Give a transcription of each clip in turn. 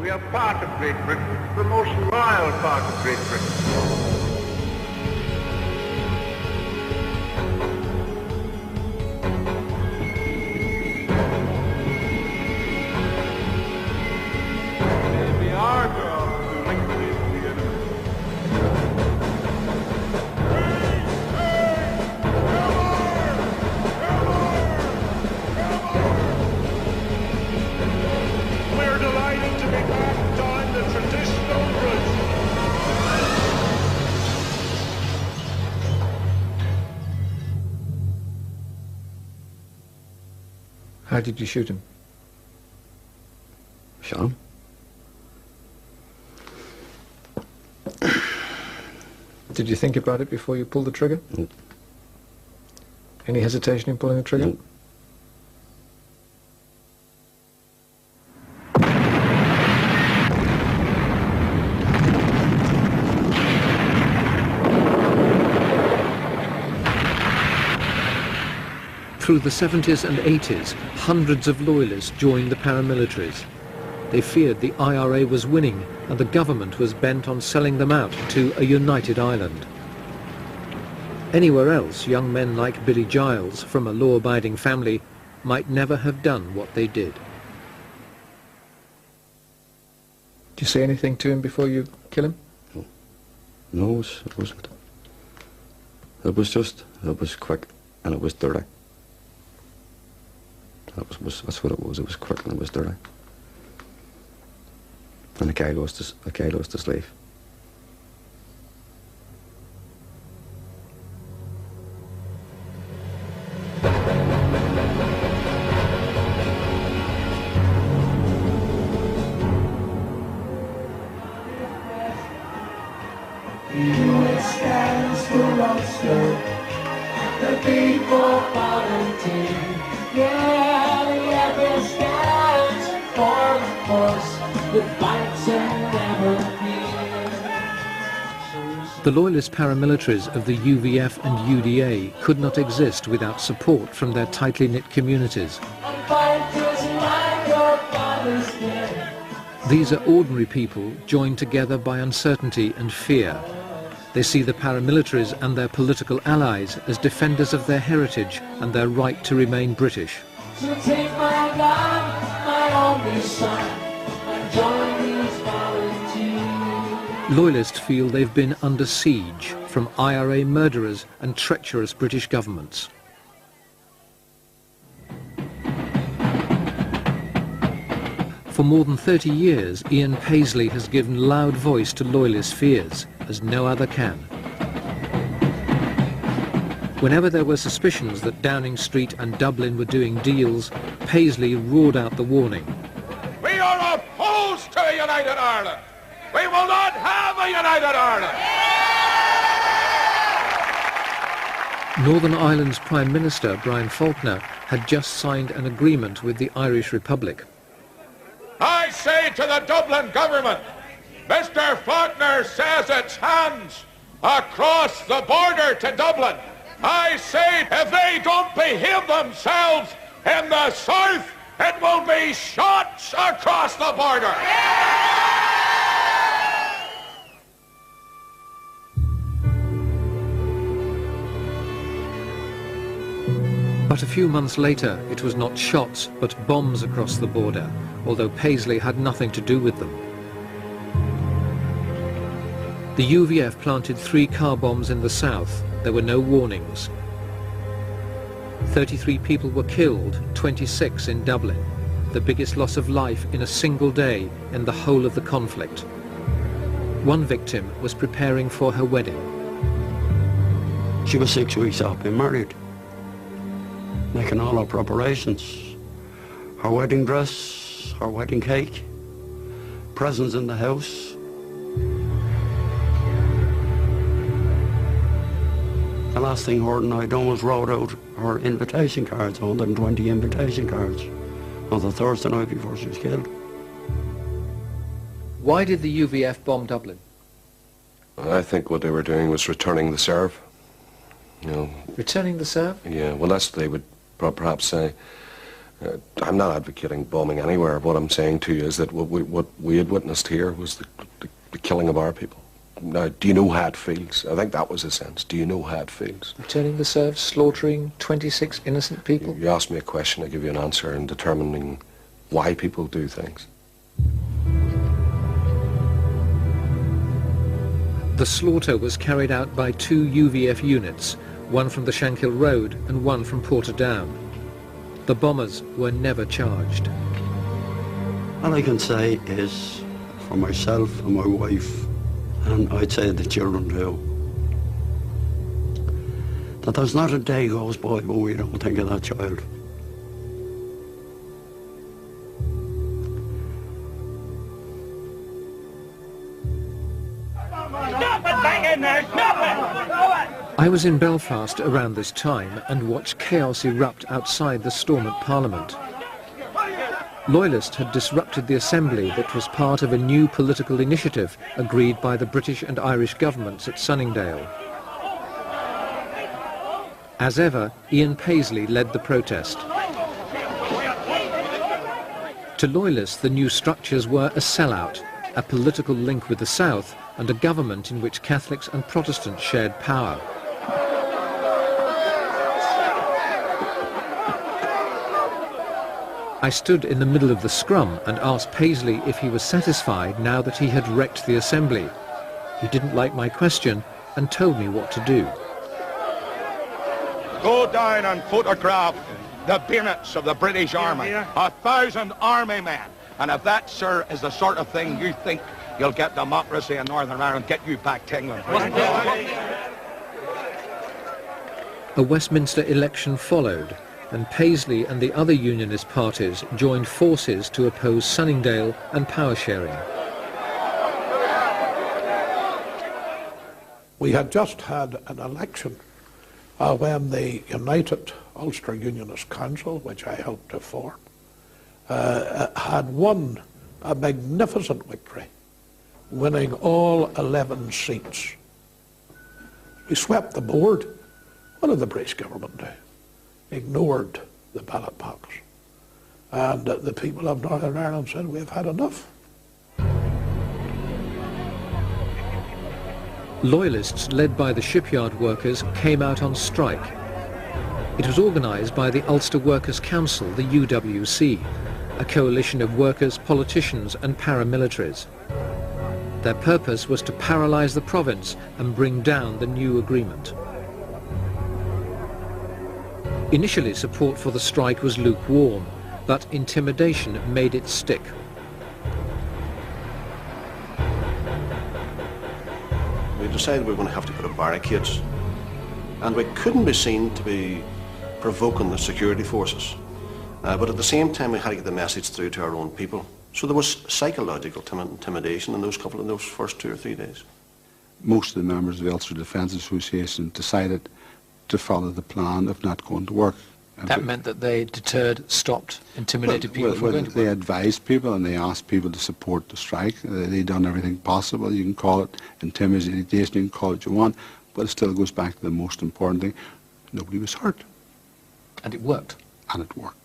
We are part of Great Britain, the most loyal part of Great Britain. How did you shoot him? Shot him. Did you think about it before you pulled the trigger? Mm. Any hesitation in pulling the trigger? Mm. Through the 70s and 80s, hundreds of Loyalists joined the paramilitaries. They feared the IRA was winning and the government was bent on selling them out to a united Ireland. Anywhere else, young men like Billy Giles, from a law-abiding family, might never have done what they did. Did you say anything to him before you kill him? No, it wasn't. It was quick and it was dirty. That's what it was. It was quick and it was dirty. And the guy lost his life. Stands for Ulster, the people volunteer. Yeah, the epic stands for the force that fights and never fears. The Loyalist paramilitaries of the UVF and UDA could not exist without support from their tightly knit communities. These are ordinary people joined together by uncertainty and fear. They see the paramilitaries and their political allies as defenders of their heritage and their right to remain British. So take my gun, my only son, and join these volunteers. Loyalists feel they've been under siege from IRA murderers and treacherous British governments. For more than 30 years, Ian Paisley has given loud voice to Loyalist fears, as no other can. Whenever there were suspicions that Downing Street and Dublin were doing deals, Paisley roared out the warning. We are opposed to a united Ireland. We will not have a united Ireland. Northern Ireland's Prime Minister, Brian Faulkner, had just signed an agreement with the Irish Republic. I say to the Dublin government, Mr. Faulkner says it's hands across the border to Dublin. I say if they don't behave themselves in the south, it will be shots across the border. But a few months later, it was not shots, but bombs across the border, although Paisley had nothing to do with them. The UVF planted 3 car bombs in the south. There were no warnings. 33 people were killed, 26 in Dublin, the biggest loss of life in a single day in the whole of the conflict. One victim was preparing for her wedding. She was 6 weeks off being married, making all her preparations. Her wedding dress, her wedding cake, presents in the house. The last thing her and I done was wrote out her invitation cards, 120 invitation cards, on the Thursday night before she was killed. Why did the UVF bomb Dublin? I think what they were doing was returning the serve. You know. Returning the serve? Yeah, well, that's what they would perhaps say. I'm not advocating bombing anywhere. What I'm saying to you is that what we had witnessed here was the killing of our people. Now, do you know how it feels? I think that was the sense. Do you know how it feels? Returning the serfs, slaughtering 26 innocent people? You ask me a question, I give you an answer, and determining why people do things. The slaughter was carried out by 2 UVF units, one from the Shankill Road and one from Portadown. The bombers were never charged. All I can say is, for myself and my wife, and I'd say the children too, that there's not a day goes by when we don't think of that child. I was in Belfast around this time and watched chaos erupt outside the Stormont Parliament. Loyalists had disrupted the assembly that was part of a new political initiative agreed by the British and Irish governments at Sunningdale. As ever, Ian Paisley led the protest. To Loyalists, the new structures were a sellout, a political link with the South, and a government in which Catholics and Protestants shared power. I stood in the middle of the scrum and asked Paisley if he was satisfied now that he had wrecked the assembly. He didn't like my question and told me what to do. Go down and photograph the bayonets of the British Army. 1,000 army men. And if that, sir, is the sort of thing you think you'll get democracy in Northern Ireland, get you back to England. A Westminster election followed, and Paisley and the other unionist parties joined forces to oppose Sunningdale and power sharing. We had just had an election when the United Ulster Unionist Council, which I helped to form, had won a magnificent victory, winning all 11 seats. We swept the board. What did the British government do? Ignored the ballot box. And the people of Northern Ireland said, we've had enough. Loyalists, led by the shipyard workers, came out on strike. It was organised by the Ulster Workers' Council, the UWC, a coalition of workers, politicians and paramilitaries. Their purpose was to paralyse the province and bring down the new agreement. Initially, support for the strike was lukewarm, but intimidation made it stick. We decided we were going to have to put up barricades, and we couldn't be seen to be provoking the security forces. But at the same time, we had to get the message through to our own people. So there was psychological intimidation in those first 2 or 3 days. Most of the members of the Ulster Defence Association decided to follow the plan of not going to work. That meant that they deterred, stopped, intimidated people from going to work? They advised people and they asked people to support the strike. They'd done everything possible. You can call it intimidation, you can call it what you want, but it still goes back to the most important thing. Nobody was hurt. And it worked? And it worked.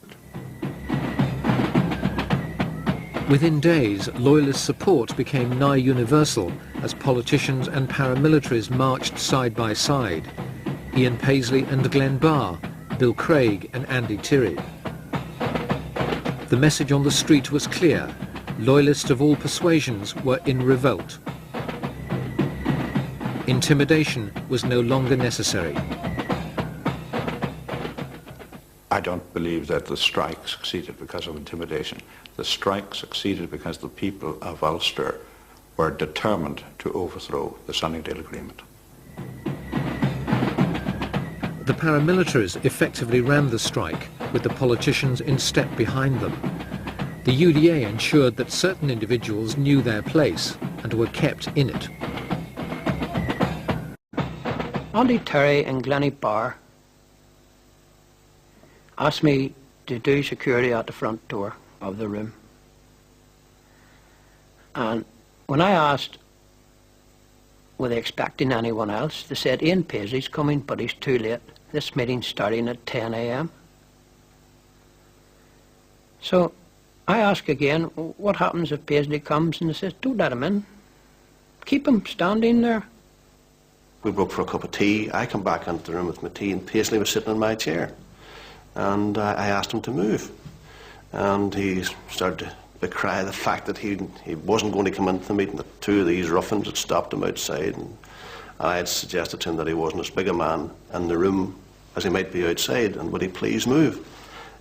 Within days, Loyalist support became nigh universal as politicians and paramilitaries marched side by side. Ian Paisley and Glenn Barr, Bill Craig and Andy Tirry. The message on the street was clear. Loyalists of all persuasions were in revolt. Intimidation was no longer necessary. I don't believe that the strike succeeded because of intimidation. The strike succeeded because the people of Ulster were determined to overthrow the Sunningdale Agreement. The paramilitaries effectively ran the strike, with the politicians in step behind them. The UDA ensured that certain individuals knew their place and were kept in it. Andy Terry and Glenny Barr asked me to do security at the front door of the room. And when I asked, were they expecting anyone else, they said, Ian Paisley's coming, but he's too late. This meeting's starting at 10 a.m. So I ask again, what happens if Paisley comes? And they says, don't let him in. Keep him standing there. We broke for a cup of tea. I come back into the room with my tea, and Paisley was sitting in my chair. And I asked him to move. And he started to cry the fact that he wasn't going to come into the meeting, that two of these ruffians had stopped him outside. And I had suggested to him that he wasn't as big a man in the room as he might be outside, and would he please move?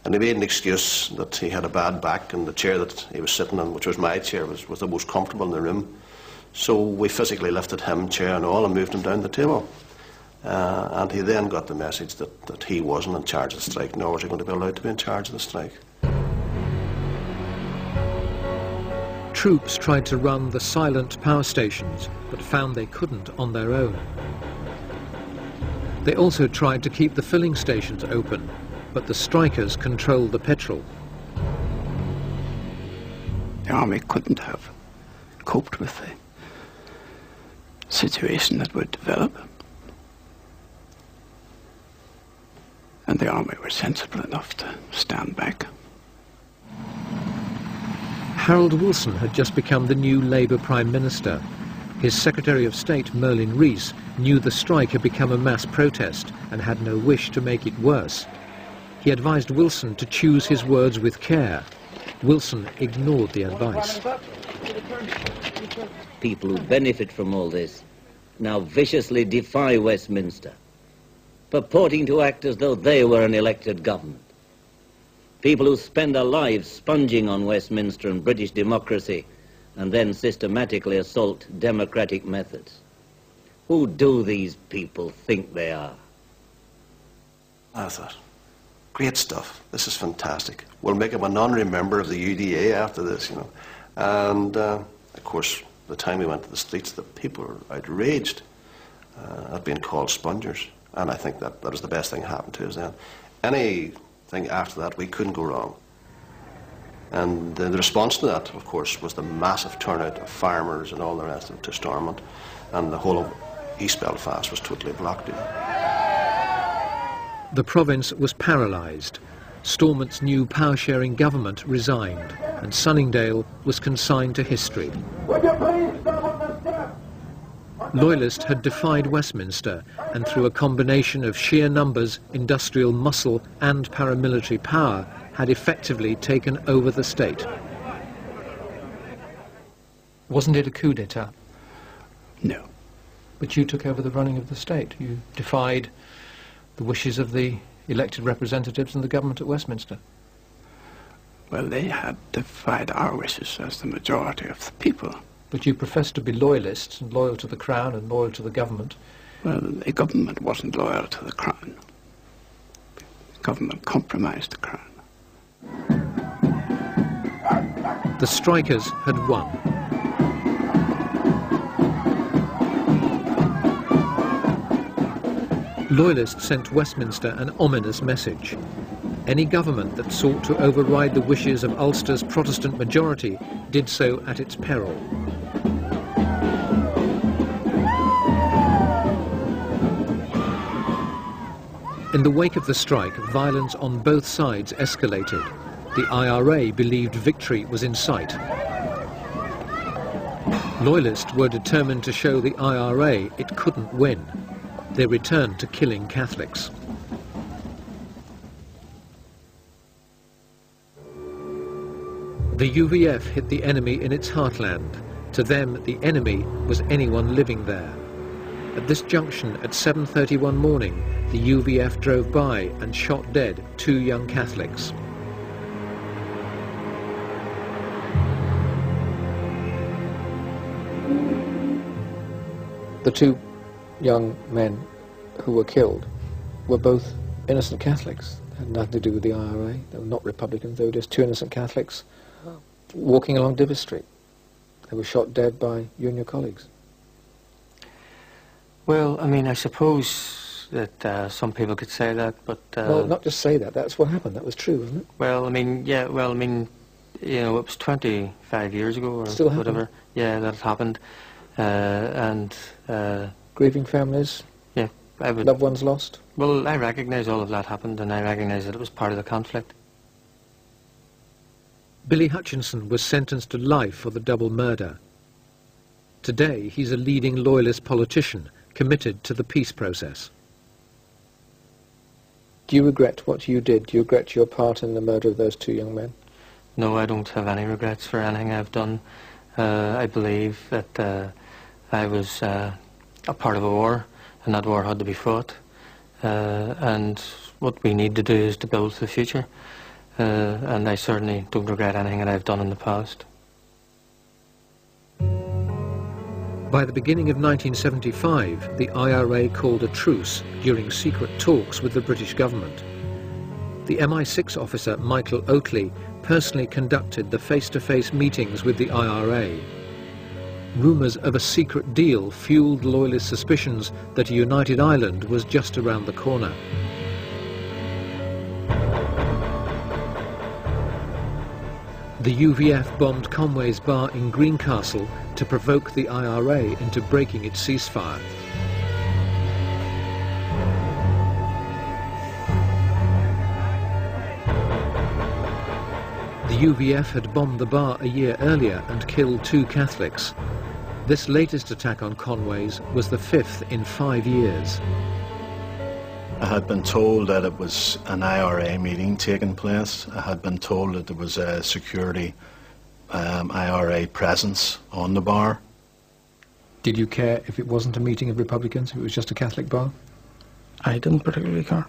And he made an excuse that he had a bad back, and the chair that he was sitting in, which was my chair, was the most comfortable in the room. So we physically lifted him, chair and all, and moved him down the table. And he then got the message that he wasn't in charge of the strike, nor was he going to be allowed to be in charge of the strike. Troops tried to run the silent power stations, but found they couldn't on their own. They also tried to keep the filling stations open, but the strikers controlled the petrol. The army couldn't have coped with the situation that would develop. And the army were sensible enough to stand back. Harold Wilson had just become the new Labour Prime Minister. His Secretary of State, Merlin Rees, knew the strike had become a mass protest and had no wish to make it worse. He advised Wilson to choose his words with care. Wilson ignored the advice. People who benefit from all this now viciously defy Westminster, purporting to act as though they were an elected government. People who spend their lives sponging on Westminster and British democracy and then systematically assault democratic methods. Who do these people think they are? I thought, great stuff. This is fantastic. We'll make him an honorary member of the UDA after this, you know. And, of course, the time we went to the streets, the people were outraged at being called spongers. And I think that was the best thing that happened to us then. Anything after that, we couldn't go wrong. And the response to that, of course, was the massive turnout of farmers and all the rest of it to Stormont. And the whole of East Belfast was totally blocked in. The province was paralysed. Stormont's new power-sharing government resigned, and Sunningdale was consigned to history. Loyalists had defied Westminster, and through a combination of sheer numbers, industrial muscle and paramilitary power, had effectively taken over the state. Wasn't it a coup d'etat? No. But you took over the running of the state. You defied the wishes of the elected representatives and the government at Westminster. Well, they had defied our wishes as the majority of the people. But you professed to be loyalists and loyal to the Crown and loyal to the government. Well, the government wasn't loyal to the Crown. The government compromised the Crown. The strikers had won. Loyalists sent Westminster an ominous message. Any government that sought to override the wishes of Ulster's Protestant majority did so at its peril. In the wake of the strike, violence on both sides escalated. The IRA believed victory was in sight. Loyalists were determined to show the IRA it couldn't win. They returned to killing Catholics. The UVF hit the enemy in its heartland. To them, the enemy was anyone living there. At this junction at 7:30 one morning, the UVF drove by and shot dead 2 young Catholics. The 2 young men who were killed were both innocent Catholics. They had nothing to do with the IRA. They were not Republicans. They were just 2 innocent Catholics walking along Divis Street. They were shot dead by you and your colleagues. Well, I mean, I suppose that some people could say that, but... well, not just say that. That's what happened. That was true, wasn't it? Well, I mean, yeah, well, I mean, you know, it was 25 years ago or Still whatever. happened. Yeah, that happened. Grieving families? Yeah. Loved ones lost? Well, I recognise all of that happened, and I recognise that it was part of the conflict. Billy Hutchinson was sentenced to life for the double murder. Today, he's a leading Loyalist politician committed to the peace process. Do you regret what you did? Do you regret your part in the murder of those 2 young men? No, I don't have any regrets for anything I've done. I believe that I was a part of a war, and that war had to be fought. And what we need to do is to build the future. And I certainly don't regret anything that I've done in the past. By the beginning of 1975, the IRA called a truce during secret talks with the British government. The MI6 officer Michael Oatley personally conducted the face-to-face meetings with the IRA. Rumours of a secret deal fueled Loyalist suspicions that a united Ireland was just around the corner. The UVF bombed Conway's bar in Greencastle to provoke the IRA into breaking its ceasefire. The UVF had bombed the bar a year earlier and killed 2 Catholics. This latest attack on Conway's was the 5th in 5 years. I had been told that it was an IRA meeting taking place. I had been told that there was a security IRA presence on the bar. Did you care if it wasn't a meeting of Republicans, if it was just a Catholic bar? I didn't particularly care.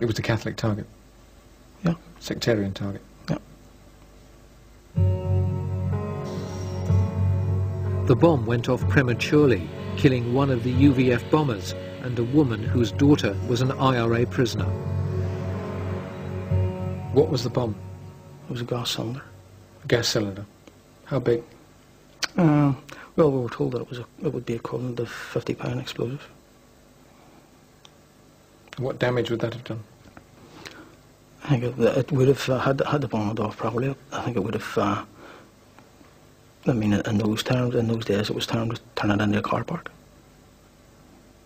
It was a Catholic target? Yeah. Sectarian target? Yeah. The bomb went off prematurely, killing one of the UVF bombers and a woman whose daughter was an IRA prisoner. What was the bomb? It was a gas cylinder. A gas cylinder. How big? Well, we were told that it would be equivalent to 50-pound explosive. What damage would that have done? I think it would have, had the bomb went off properly, I think it would have, I mean, in those terms, in those days, it was termed to turn it into a car park.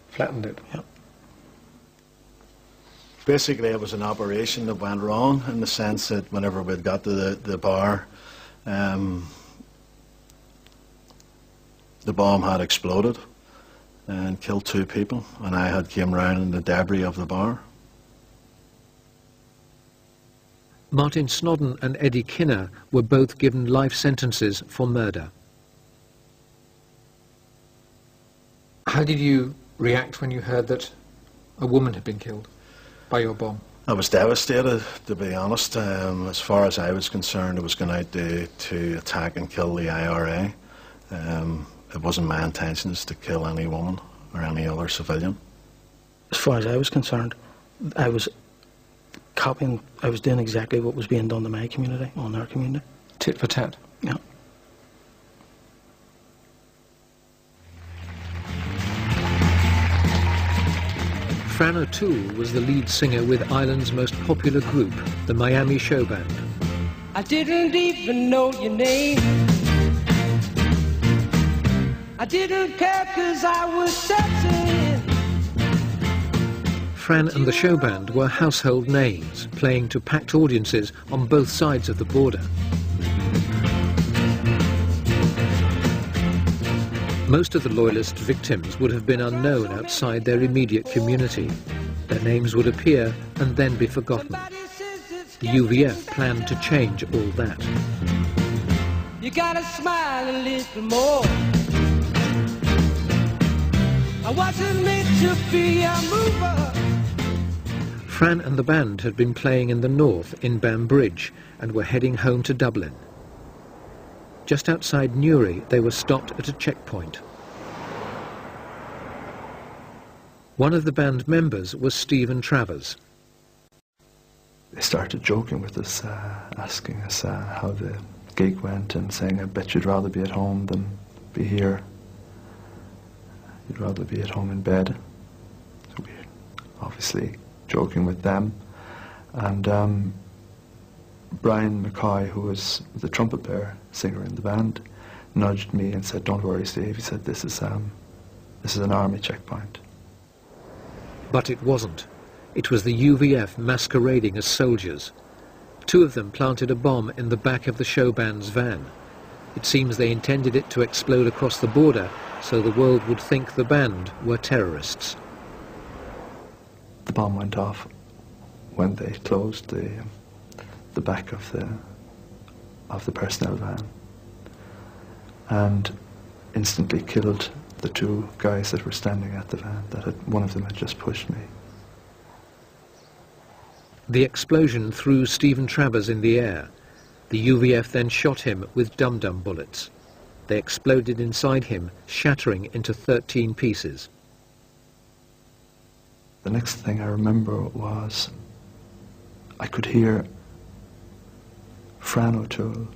Flattened it? Yeah. Basically, it was an operation that went wrong in the sense that whenever we'd got to the bar, the bomb had exploded and killed 2 people, and I had came round in the debris of the bar. Martin Snodden and Eddie Kinner were both given life sentences for murder. How did you react when you heard that a woman had been killed by your bomb? I was devastated, to be honest. As far as I was concerned, it was going out to attack and kill the IRA. It wasn't my intentions to kill any woman or any other civilian. As far as I was concerned, I was doing exactly what was being done to my community, on their community. Tit for tat? Yeah. Fran O'Toole was the lead singer with Ireland's most popular group, the Miami Show Band. I didn't even know your name. I didn't care 'cause I was dancing. Fran and the show band were household names, playing to packed audiences on both sides of the border. Most of the Loyalist victims would have been unknown outside their immediate community. Their names would appear and then be forgotten. The UVF planned to change all that. You gotta smile a little more. I wasn't meant to be a mover. Fran and the band had been playing in the north in Banbridge and were heading home to Dublin. Just outside Newry, they were stopped at a checkpoint. One of the band members was Stephen Travers. They started joking with us, asking us how the gig went and saying, I bet you'd rather be at home than be here. You'd rather be at home in bed. So we obviously joking with them. And Brian McCoy, who was the trumpet player, singer in the band, nudged me and said, don't worry, Steve. He said, this is an army checkpoint. But it wasn't. It was the UVF masquerading as soldiers. 2 of them planted a bomb in the back of the show band's van. It seems they intended it to explode across the border so the world would think the band were terrorists. The bomb went off when they closed the back of the personnel van and instantly killed the 2 guys that were standing at the van. One of them had just pushed me. The explosion threw Stephen Travers in the air. The UVF then shot him with dum-dum bullets. They exploded inside him, shattering into 13 pieces. The next thing I remember was I could hear Fran O'Toole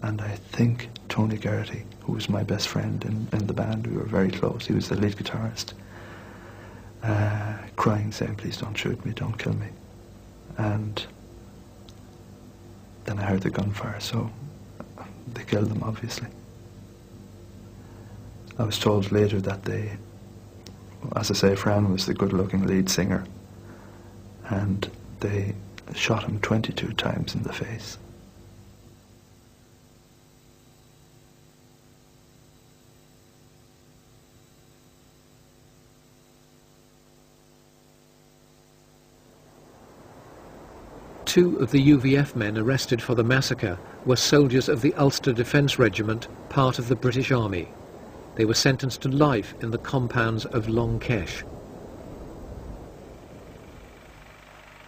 and I think Tony Garrity, who was my best friend in the band. We were very close. He was the lead guitarist, crying, saying, "Please don't shoot me, don't kill me." And then I heard the gunfire, so they killed them, obviously. I was told later that they, as I say, Fran was the good-looking lead singer, and they shot him 22 times in the face. Two of the UVF men arrested for the massacre were soldiers of the Ulster Defence Regiment, part of the British Army. They were sentenced to life in the compounds of Long Kesh.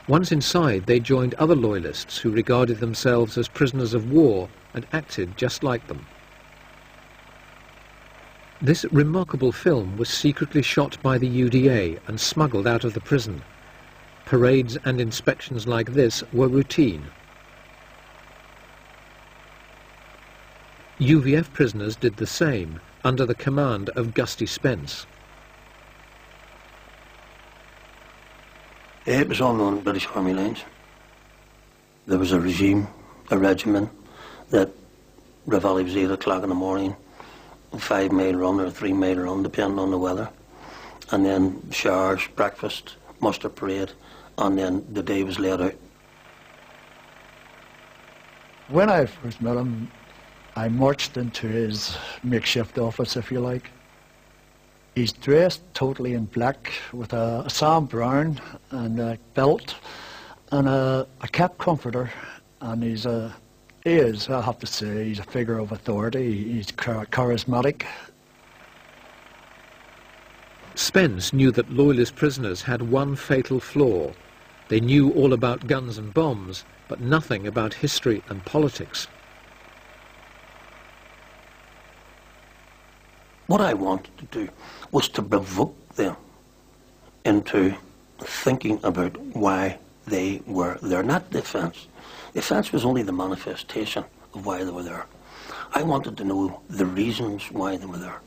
Once inside, they joined other Loyalists who regarded themselves as prisoners of war and acted just like them. This remarkable film was secretly shot by the UDA and smuggled out of the prison. Parades and inspections like this were routine. UVF prisoners did the same under the command of Gusty Spence. It was all known British Army lines. There was a regime, a regimen, that reveille was 8 o'clock in the morning, a 5-mile run or a 3-mile run, depending on the weather. And then showers, breakfast, muster parade, and then the day was laid out. When I first met him, I marched into his makeshift office, if you like. He's dressed totally in black with a Sam Brown and a belt and a cap comforter, and he is, I have to say, he's a figure of authority. He's charismatic. Spence knew that Loyalist prisoners had one fatal flaw. They knew all about guns and bombs, but nothing about history and politics. What I wanted to do was to provoke them into thinking about why they were there, not the offence. The offence was only the manifestation of why they were there. I wanted to know the reasons why they were there.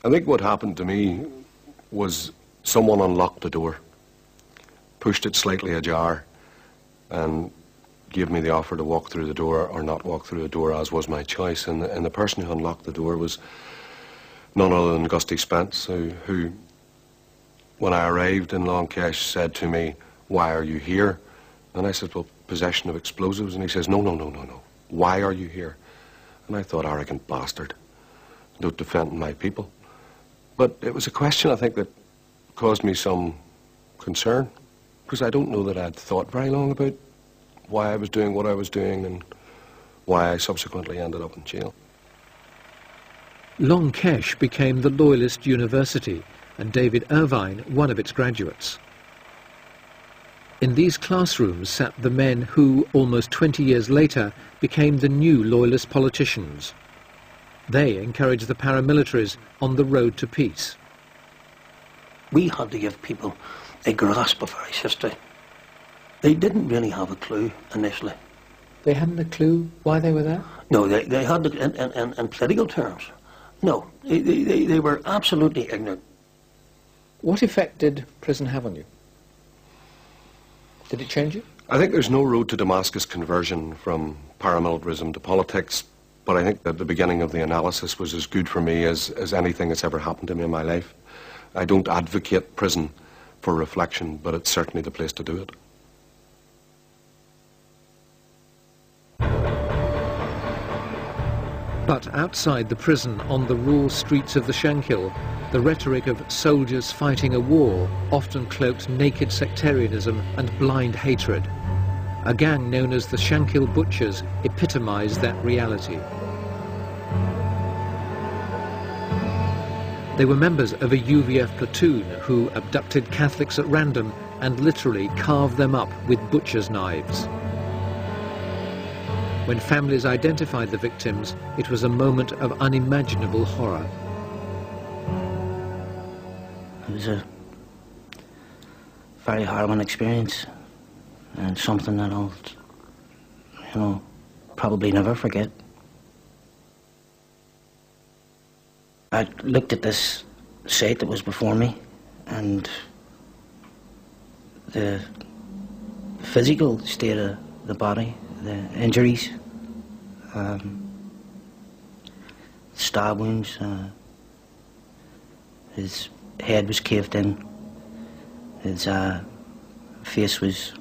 I think what happened to me was someone unlocked the door, pushed it slightly ajar, and gave me the offer to walk through the door or not walk through the door, as was my choice. And the person who unlocked the door was none other than Gusty Spence, who, when I arrived in Long Kesh, said to me, "Why are you here?" And I said, "Well, possession of explosives." And he says, No. Why are you here?" And I thought, arrogant bastard, not defending my people. But it was a question, I think, that caused me some concern, because I don't know that I'd thought very long about why I was doing what I was doing and why I subsequently ended up in jail. Long Kesh became the Loyalist University, and David Irvine one of its graduates. In these classrooms sat the men who, almost 20 years later, became the new Loyalist politicians. They encouraged the paramilitaries on the road to peace. We had to give people a grasp of Irish history. They didn't really have a clue initially. They hadn't a clue why they were there? No, they had, in political terms, no. They were absolutely ignorant. What effect did prison have on you? Did it change you? I think there's no road to Damascus conversion from paramilitarism to politics, but I think that the beginning of the analysis was as good for me as anything that's ever happened to me in my life. I don't advocate prison, for reflection, but it's certainly the place to do it. But outside the prison, on the raw streets of the Shankill, the rhetoric of soldiers fighting a war often cloaked naked sectarianism and blind hatred. A gang known as the Shankill Butchers epitomised that reality. They were members of a UVF platoon who abducted Catholics at random and literally carved them up with butcher's knives. When families identified the victims, it was a moment of unimaginable horror. It was a very harrowing experience, and something that I'll, probably never forget. I looked at this sight that was before me, and the physical state of the body, the injuries, stab wounds, his head was caved in, his face was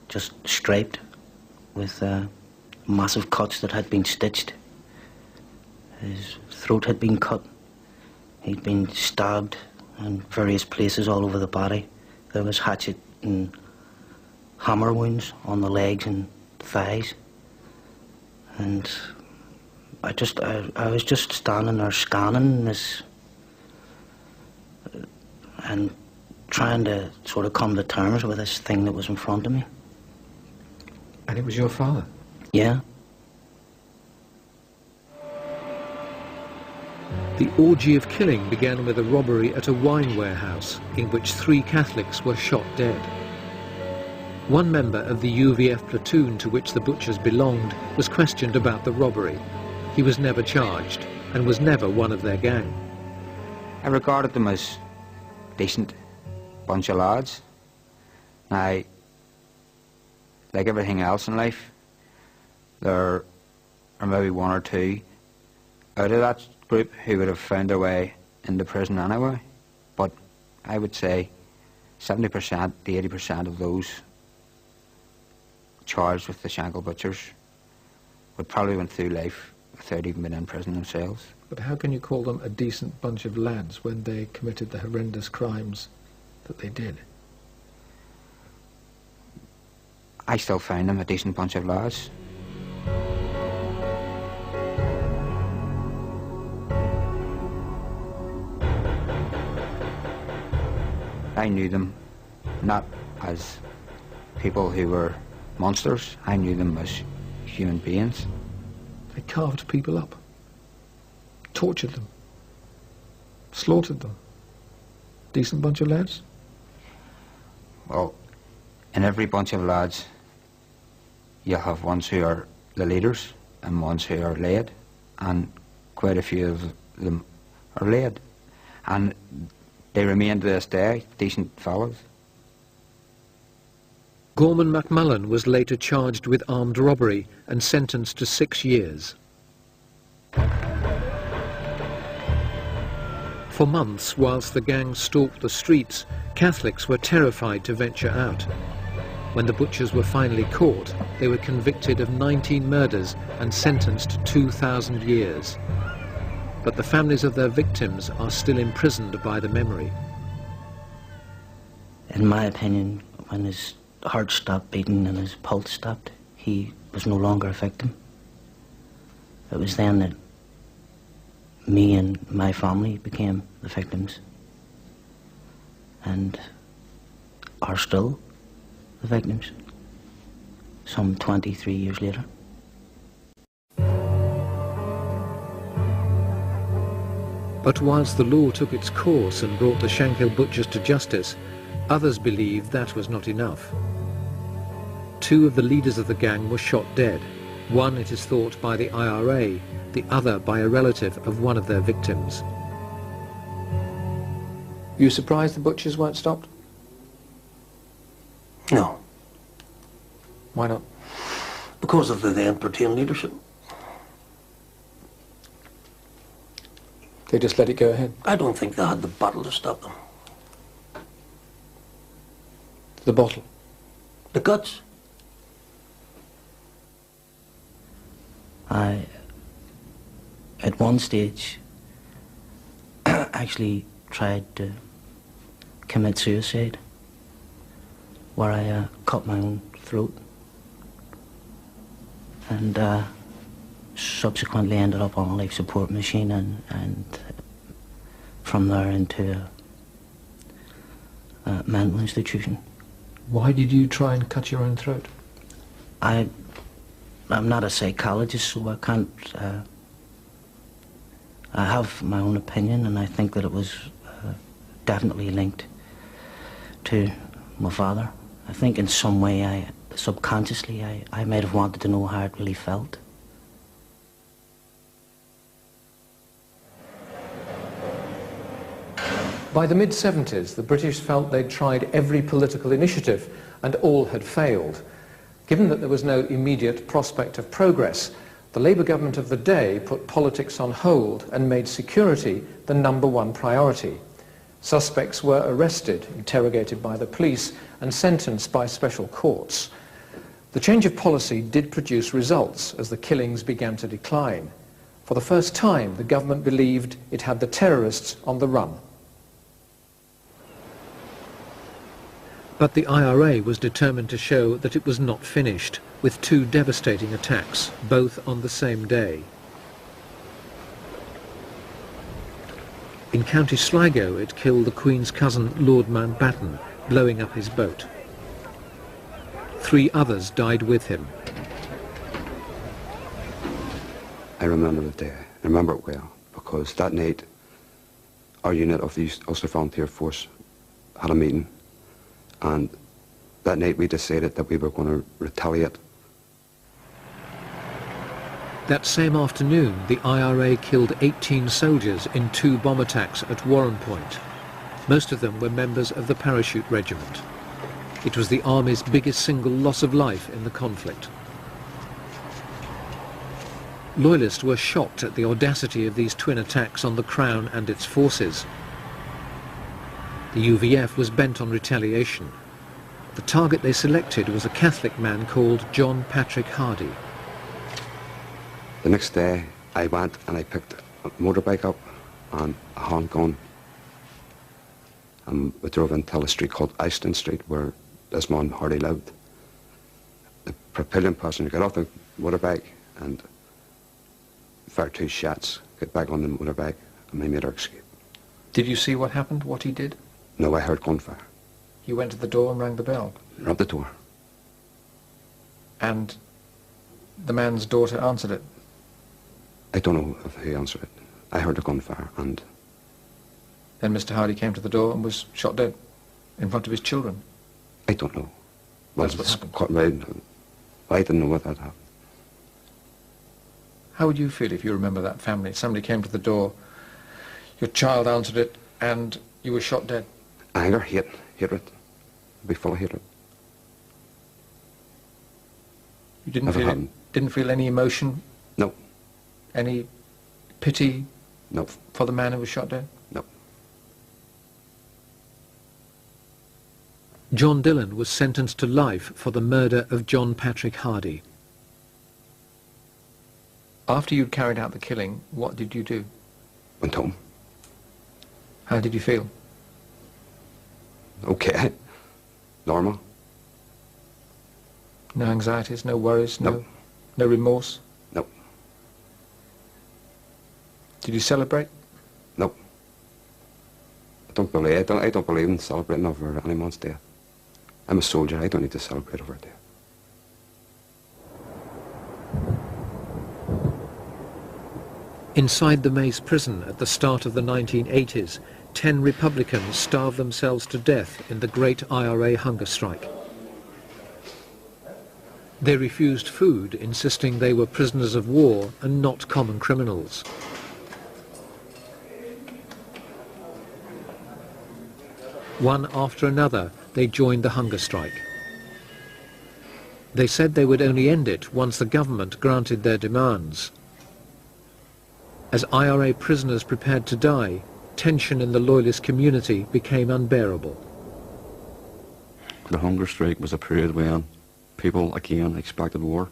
just striped with massive cuts that had been stitched. His throat had been cut. He'd been stabbed in various places all over the body. There was hatchet and hammer wounds on the legs and thighs. And I was just standing there scanning this and trying to sort of come to terms with this thing that was in front of me. And it was your father? Yeah. The orgy of killing began with a robbery at a wine warehouse in which 3 Catholics were shot dead. One member of the UVF platoon to which the butchers belonged was questioned about the robbery. He was never charged and was never one of their gang. I regarded them as decent bunch of lads. Now, like everything else in life, there are maybe 1 or 2 out of that group who would have found their way into prison anyway, but I would say 70% to 80% of those charged with the Shankill Butchers would probably went through life without even being in prison themselves. But how can you call them a decent bunch of lads when they committed the horrendous crimes that they did? I still find them a decent bunch of lads. I knew them not as people who were monsters. I knew them as human beings. They carved people up, tortured them, slaughtered them. Decent bunch of lads? Well, in every bunch of lads, you have ones who are the leaders and ones who are led, and quite a few of them are led. And they remain to this day decent fellows. Gorman MacMullen was later charged with armed robbery and sentenced to 6 years. For months, whilst the gang stalked the streets, Catholics were terrified to venture out. When the butchers were finally caught, they were convicted of 19 murders and sentenced to 2,000 years. But the families of their victims are still imprisoned by the memory. In my opinion, when his heart stopped beating and his pulse stopped, he was no longer a victim. It was then that me and my family became the victims, and are still the victims, some 23 years later. But whilst the law took its course and brought the Shankill Butchers to justice, others believed that was not enough. 2 of the leaders of the gang were shot dead, one, it is thought, by the IRA, the other by a relative of one of their victims. You surprised the butchers weren't stopped? No. Why not? Because of the then Britain leadership. They just let it go ahead? I don't think they had the battle to stop them. The bottle? The guts. I, at one stage, actually tried to commit suicide, where I cut my own throat, and subsequently ended up on a life support machine, and from there into a mental institution. Why did you try and cut your own throat? I'm not a psychologist, so I can't. I have my own opinion, and I think that it was definitely linked to my father. I think in some way, subconsciously, I might have wanted to know how it really felt. By the mid-70s, the British felt they'd tried every political initiative and all had failed. Given that there was no immediate prospect of progress, the Labour government of the day put politics on hold and made security the #1 priority. Suspects were arrested, interrogated by the police, and sentenced by special courts. The change of policy did produce results as the killings began to decline. For the first time, the government believed it had the terrorists on the run. But the IRA was determined to show that it was not finished, with 2 devastating attacks, both on the same day. In County Sligo, it killed the Queen's cousin Lord Mountbatten, blowing up his boat. 3 others died with him. I remember the day. I remember it well, because that night our unit of the Ulster Volunteer Force had a meeting, and that night we decided that we were going to retaliate. That same afternoon, the IRA killed 18 soldiers in 2 bomb attacks at Warren Point. Most of them were members of the Parachute Regiment. It was the Army's biggest single loss of life in the conflict. Loyalists were shocked at the audacity of these twin attacks on the Crown and its forces. The UVF was bent on retaliation. The target they selected was a Catholic man called John Patrick Hardy. The next day I went and I picked a motorbike up and a handgun, and we drove into a street called Easton Street where this man Hardy lived. The propellant passenger got off the motorbike and fired 2 shots, got back on the motorbike, and we made our escape. Did you see what happened, what he did? No, I heard gunfire. You went to the door and rang the bell? Rang the door. And the man's daughter answered it? I don't know if he answered it. I heard the gunfire, and Then Mr. Hardy came to the door and was shot dead in front of his children? I don't know. That's what happened. I didn't know what had happened. How would you feel if you remember that family? Somebody came to the door, your child answered it, and you were shot dead. Anger, hatred. I'd be full of hatred. You didn't feel any emotion? No. Any pity? No. For the man who was shot dead? No. John Dillon was sentenced to life for the murder of John Patrick Hardy. After you'd carried out the killing, what did you do? Went home. How did you feel? Okay. Normal. No anxieties, no worries, No. no remorse? No. Did you celebrate? No. I don't believe in celebrating over anyone's death. I'm a soldier. I don't need to celebrate over a death. Inside the Maze prison at the start of the 1980s, 10 Republicans starved themselves to death in the Great IRA hunger strike. They refused food, insisting they were prisoners of war and not common criminals. One after another, they joined the hunger strike. They said they would only end it once the government granted their demands. As IRA prisoners prepared to die, tension in the Loyalist community became unbearable. The hunger strike was a period when people again expected war.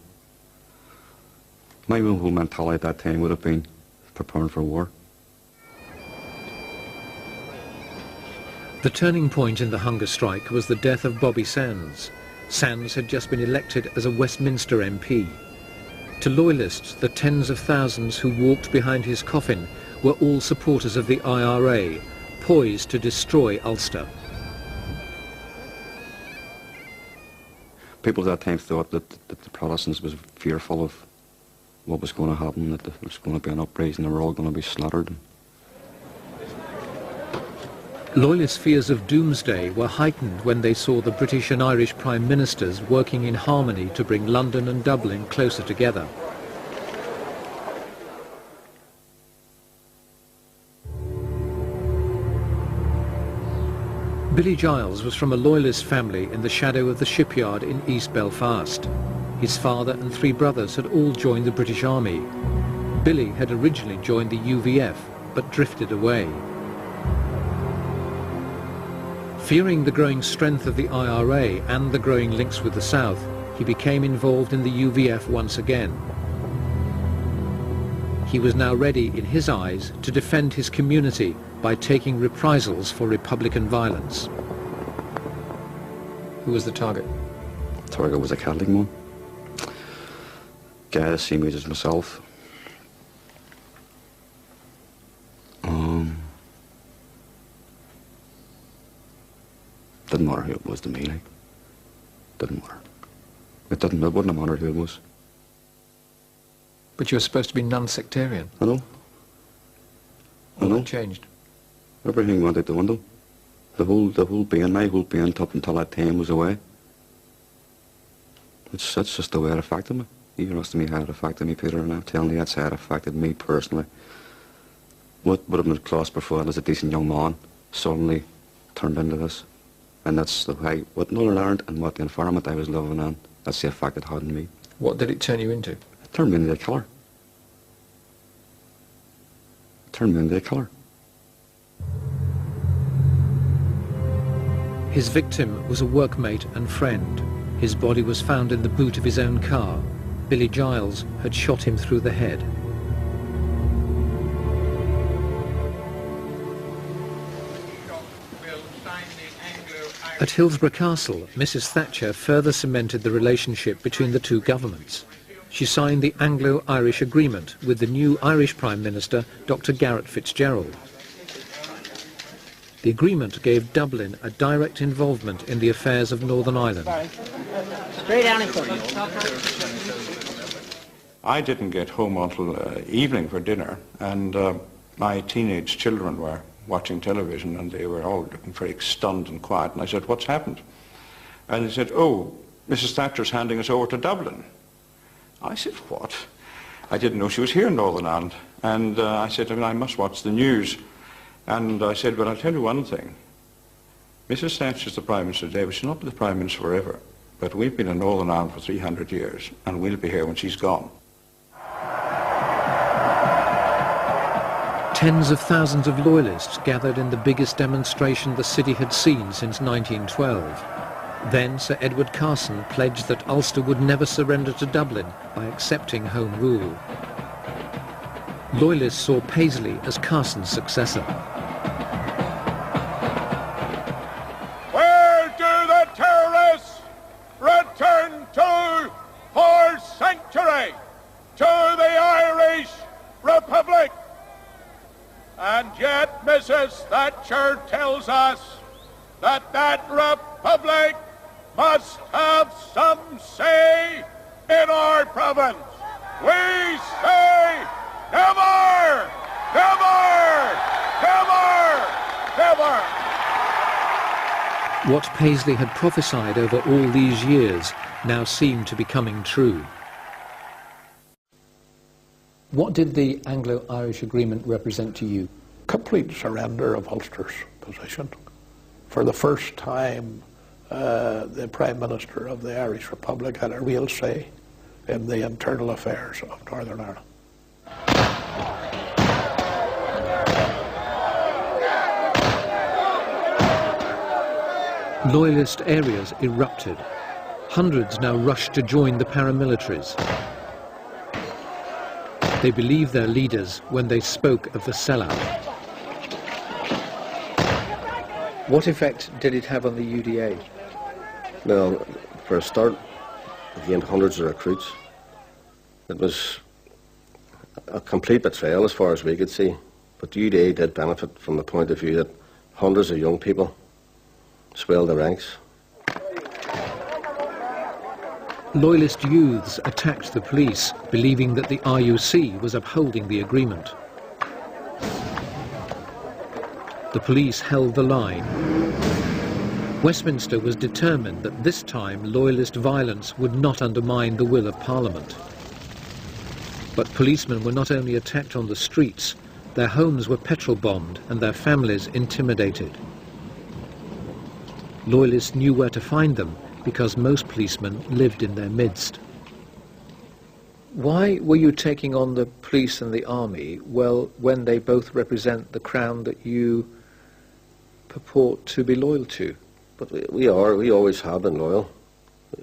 My whole mentality at that time would have been preparing for war. The turning point in the hunger strike was the death of Bobby Sands. Sands had just been elected as a Westminster MP. To Loyalists, the tens of thousands who walked behind his coffin were all supporters of the IRA, poised to destroy Ulster. People at that time thought that the Protestants was fearful of what was going to happen, that there was going to be an uprising, they were all going to be slaughtered. Loyalist fears of doomsday were heightened when they saw the British and Irish Prime Ministers working in harmony to bring London and Dublin closer together. Billy Giles was from a Loyalist family in the shadow of the shipyard in East Belfast. His father and 3 brothers had all joined the British Army. Billy had originally joined the UVF, but drifted away. Fearing the growing strength of the IRA and the growing links with the South, he became involved in the UVF once again. He was now ready, in his eyes, to defend his community by taking reprisals for Republican violence. Who was the target? The target was a Catholic man. Guy the same age as myself. Didn't matter who it was to me, like. Didn't matter. It wouldn't have mattered who it was. But you were supposed to be non-sectarian. I know. All that changed. Everything went out the window. My whole being up until that time was away. That's just the way it affected me. You asked me how it affected me, Peter, and I'm telling you that's how it affected me personally. What would have been classed before as a decent young man suddenly turned into this. And that's the way, what Northern Ireland and what the environment I was living in, that's the effect it had on me. What did it turn you into? It turned me into a killer. It turned me into a killer. His victim was a workmate and friend. His body was found in the boot of his own car. Billy Giles had shot him through the head. At Hillsborough Castle, Mrs. Thatcher further cemented the relationship between the two governments. She signed the Anglo-Irish Agreement with the new Irish Prime Minister, Dr. Garret FitzGerald. The agreement gave Dublin a direct involvement in the affairs of Northern Ireland. Straight down in front. I didn't get home until evening for dinner, and my teenage children were watching television, and they were all looking very stunned and quiet. And I said, "What's happened?" And they said, "Oh, Mrs. Thatcher's handing us over to Dublin." I said, "What?" I didn't know she was here in Northern Ireland. And I said, "I must watch the news." And I said, "Well, I'll tell you one thing. Mrs. Thatcher's the Prime Minister today, but she'll not be the Prime Minister forever. But we've been in Northern Ireland for 300 years, and we'll be here when she's gone." Tens of thousands of Loyalists gathered in the biggest demonstration the city had seen since 1912. Then Sir Edward Carson pledged that Ulster would never surrender to Dublin by accepting Home Rule. Loyalists saw Paisley as Carson's successor. Where do the terrorists return to for sanctuary? To the Irish Republic. And yet Mrs. Thatcher tells us that that republic must have some say in our province. We say never, never, never, never. What Paisley had prophesied over all these years now seemed to be coming true. What did the Anglo-Irish Agreement represent to you? Complete surrender of Ulster's position. For the first time, the Prime Minister of the Irish Republic had a real say in the internal affairs of Northern Ireland. Loyalist areas erupted. Hundreds now rushed to join the paramilitaries. They believed their leaders when they spoke of the sellout. What effect did it have on the UDA? Well, for a start, we gained hundreds of recruits. It was a complete betrayal as far as we could see. But the UDA did benefit from the point of view that hundreds of young people swelled the ranks. Loyalist youths attacked the police, believing that the RUC was upholding the agreement. The police held the line. Westminster was determined that this time Loyalist violence would not undermine the will of Parliament. But policemen were not only attacked on the streets, their homes were petrol-bombed and their families intimidated. Loyalists knew where to find them because most policemen lived in their midst. Why were you taking on the police and the army, well, when they both represent the crown that you purport to be loyal to? But we always have been loyal.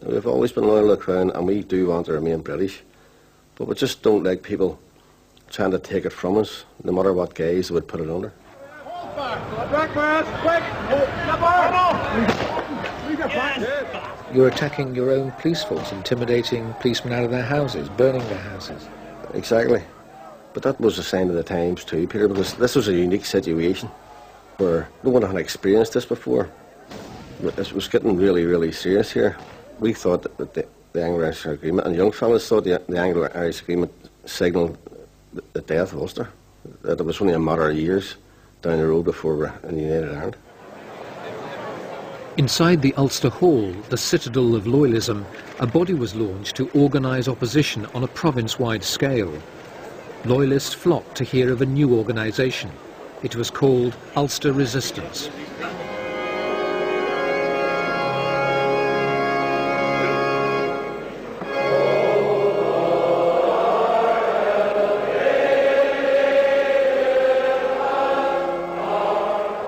We've always been loyal to the crown, and we do want to remain British. But we just don't like people trying to take it from us, no matter what guise they would put it under. You're attacking your own police force, intimidating policemen out of their houses, burning their houses. Exactly. But that was a sign of the times too, Peter, because this was a unique situation where no one had experienced this before. It was getting really, really serious here. We thought that the Anglo-Irish Agreement, and young fellas thought the Anglo-Irish Agreement signalled the death of Ulster, that it was only a matter of years down the road before we're in United Ireland. Inside the Ulster Hall, the citadel of loyalism, a body was launched to organise opposition on a province-wide scale. Loyalists flocked to hear of a new organisation. It was called Ulster Resistance.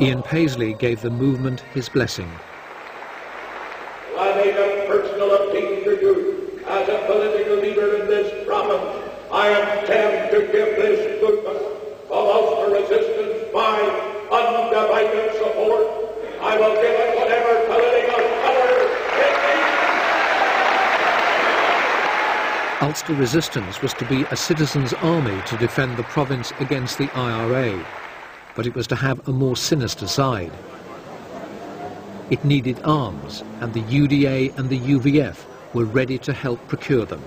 Ian Paisley gave the movement his blessing. I make a personal appeal to you as a political leader in this province. I intend to give this movement of Ulster Resistance my undivided support. I will give it whatever political cover it needs. Ulster Resistance was to be a citizens' army to defend the province against the IRA, but it was to have a more sinister side. It needed arms, and the UDA and the UVF were ready to help procure them.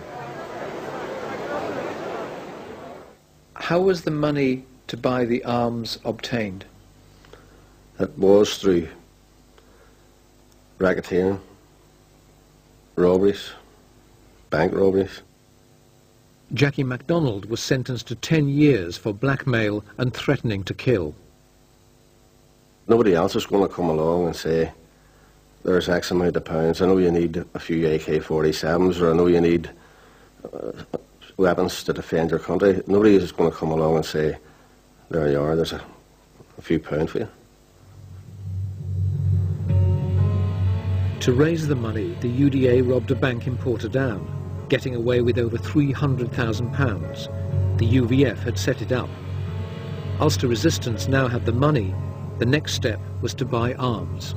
How was the money to buy the arms obtained? It was through racketeering, robberies, bank robberies. Jackie MacDonald was sentenced to 10 years for blackmail and threatening to kill. Nobody else is going to come along and say, there's X amount of pounds, I know you need a few AK-47s, or I know you need weapons to defend your country. Nobody is going to come along and say, there you are, there's a few pounds for you. To raise the money, the UDA robbed a bank in Portadown, getting away with over £300,000. The UVF had set it up. Ulster Resistance now had the money. The next step was to buy arms.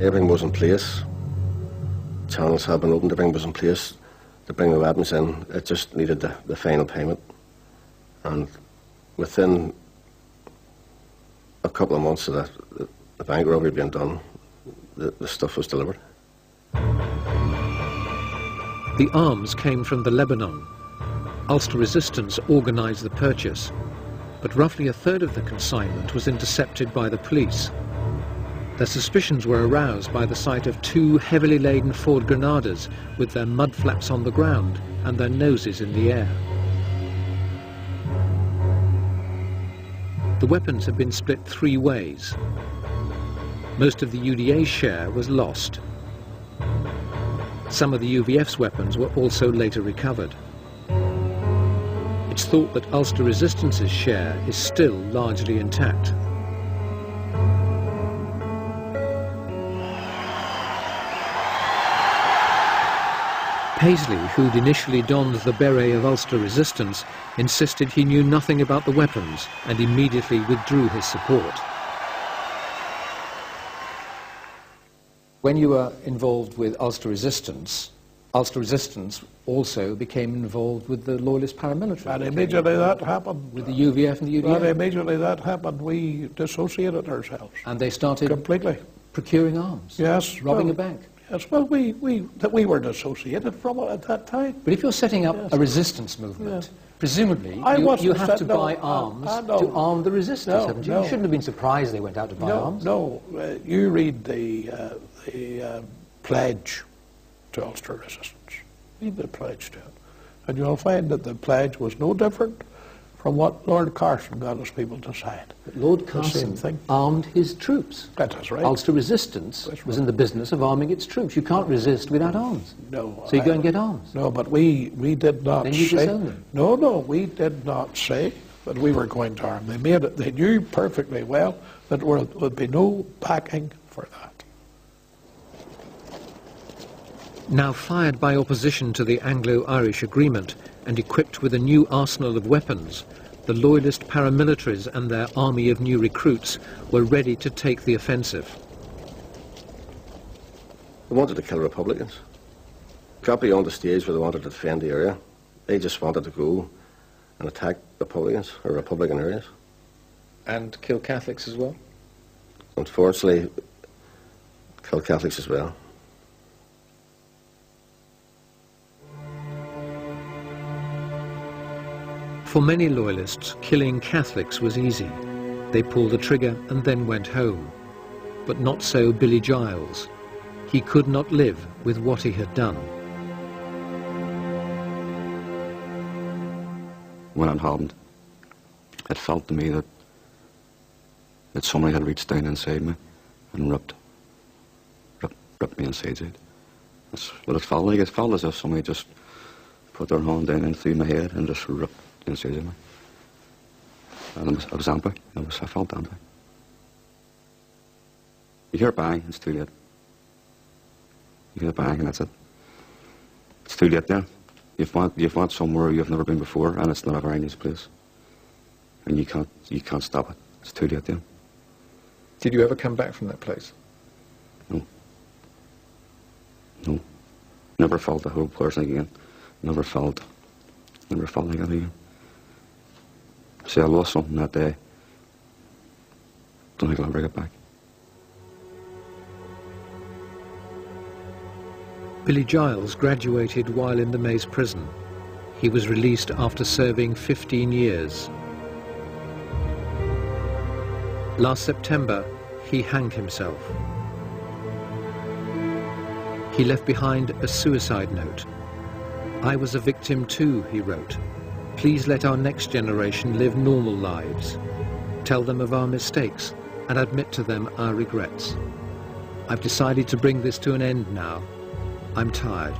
Everything was in place. Channels had been opened, everything was in place to bring the weapons in. It just needed the final payment. And within a couple of months of that, the bank robbery being done, the stuff was delivered. The arms came from the Lebanon. Ulster Resistance organised the purchase, but roughly a third of the consignment was intercepted by the police. Their suspicions were aroused by the sight of two heavily laden Ford Granadas with their mud flaps on the ground and their noses in the air. The weapons had been split 3 ways. Most of the UDA's share was lost. Some of the UVF's weapons were also later recovered. It's thought that Ulster Resistance's share is still largely intact. Paisley, who'd initially donned the beret of Ulster Resistance, insisted he knew nothing about the weapons and immediately withdrew his support. When you were involved with Ulster Resistance also became involved with the Loyalist paramilitary. And immediately that happened. With the UVF and the UDF? And immediately that happened, we dissociated ourselves. And they started completely procuring arms? Yes. Robbing a bank? Yes, well, we were dissociated from it at that time. But if you're setting up a resistance movement, presumably you have to buy arms to arm the resistors, haven't you? You shouldn't have been surprised they went out to buy arms. No, you read the pledge to Ulster Resistance. Read the pledge to it. And you'll find that the pledge was no different from what Lord Carson got his people to sign. But Lord Carson armed his troops. That is right. Ulster Resistance was in the business of arming its troops. You can't resist without arms. No. So you go and get arms. No, but we did not say... Then you disown them. No, we did not say that we were going to arm. They made it. They knew perfectly well that there would be no backing for that. Now fired by opposition to the Anglo-Irish agreement and equipped with a new arsenal of weapons, the Loyalist paramilitaries and their army of new recruits were ready to take the offensive. They wanted to kill Republicans. Got beyond the stage where they wanted to defend the area. They just wanted to go and attack Republicans or Republican areas. And kill Catholics as well? Unfortunately, kill Catholics as well. For many Loyalists, killing Catholics was easy. They pulled the trigger and then went home. But not so Billy Giles. He could not live with what he had done. When it happened, it felt to me that somebody had reached down inside me and ripped me inside out. That's what it felt like. It felt as if somebody just put their hand down in through my head and just ripped inside of me. And I was angry. I felt angry. You hear a bang, it's too late. You hear a bang and that's it. It's too late then. You've went somewhere you've never been before and it's not a very nice place. And you can't stop it. It's too late then. Did you ever come back from that place? No. Never felt a whole person again. Never felt like that again. See, I lost something that day. Don't think I'll ever get back. Billy Giles graduated while in the Maze prison. He was released after serving 15 years. Last September, he hanged himself. He left behind a suicide note. "I was a victim too," he wrote. "Please let our next generation live normal lives. Tell them of our mistakes and admit to them our regrets. I've decided to bring this to an end now. I'm tired."